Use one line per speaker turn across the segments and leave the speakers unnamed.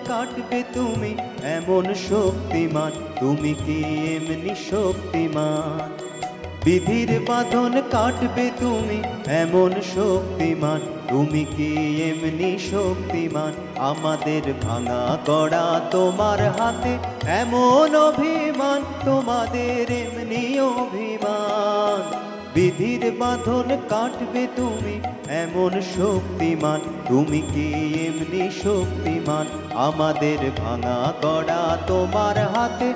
কাটবে তুমি এমন শক্তিমান, তুমি কি এমনি শক্তিমান? বিধির বাঁধন কাটবে তুমি এমন শক্তিমান, তুমি কি এমনি শক্তিমান? আমাদের ভাঙা গড়া তোমার হাতে এমন অভিমান, তোমাদের এমনি অভিমান। বিধির বাঁধন কাটবে তুমি এমন শক্তিমান, তুমি কি এমনি শক্তিমান? আমাদের ভাঙা গড়া তোমার হাতে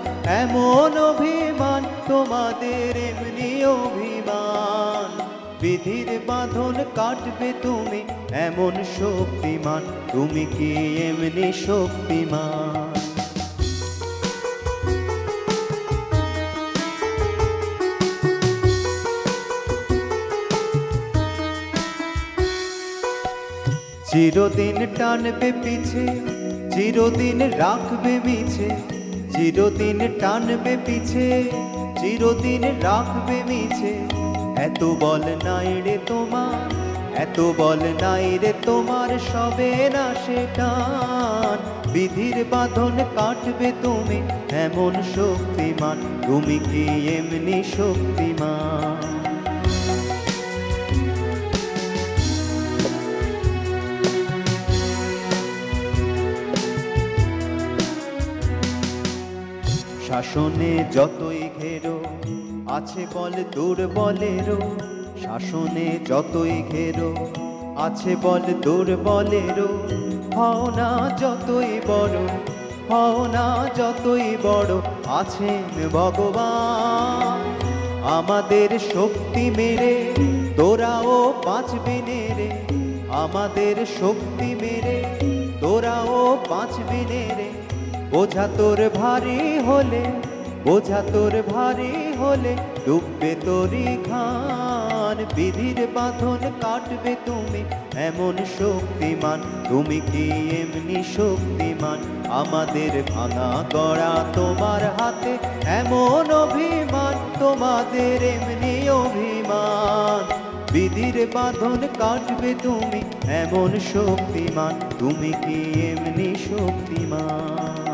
এমন অভিমান, তোমাদের এমনি অভিমান। বিধির বাঁধন কাটবে তুমি এমন শক্তিমান, তুমি কি এমনি শক্তিমান? চিরদিন টানবে পিছে, চিরদিন রাখবে মিছে, চিরদিন টানবে পিছে, চিরদিন রাখবে মিছে। এত বল নাই রে তোমার, এত বল নাই রে তোমার, সবে না সে টান। বিধির বাঁধন কাটবে তুমি এমন শক্তিমান, তুমি কি এমনি শক্তিমান? শাসনে যতই ঘেরো আছে বল দুর্বলেরও, শাসনে যতই ঘেরো আছে বল দুর্বলেরও। হও না যতই বড়, হও না যতই বড়, আছেন ভগবান। আমাদের শক্তি মেরে তোরাও বাঁচবি নে রে, আমাদের শক্তি মেরে তোরাও বাঁচবি নে রে। বোঝা তোর ভারী হলে, বোঝা তোর ভারী হলে ডুববে তোরই খান। বিধির বাঁধন কাটবে তুমি এমন শক্তিমান, তুমি কি এমনি শক্তিমান? আমাদের ভাঙা গড়া তোমার হাতে এমন অভিমান, তোমাদের এমনি অভিমান। বিধির বাঁধন কাটবে তুমি এমন শক্তিমান, তুমি কি এমনি শক্তিমান?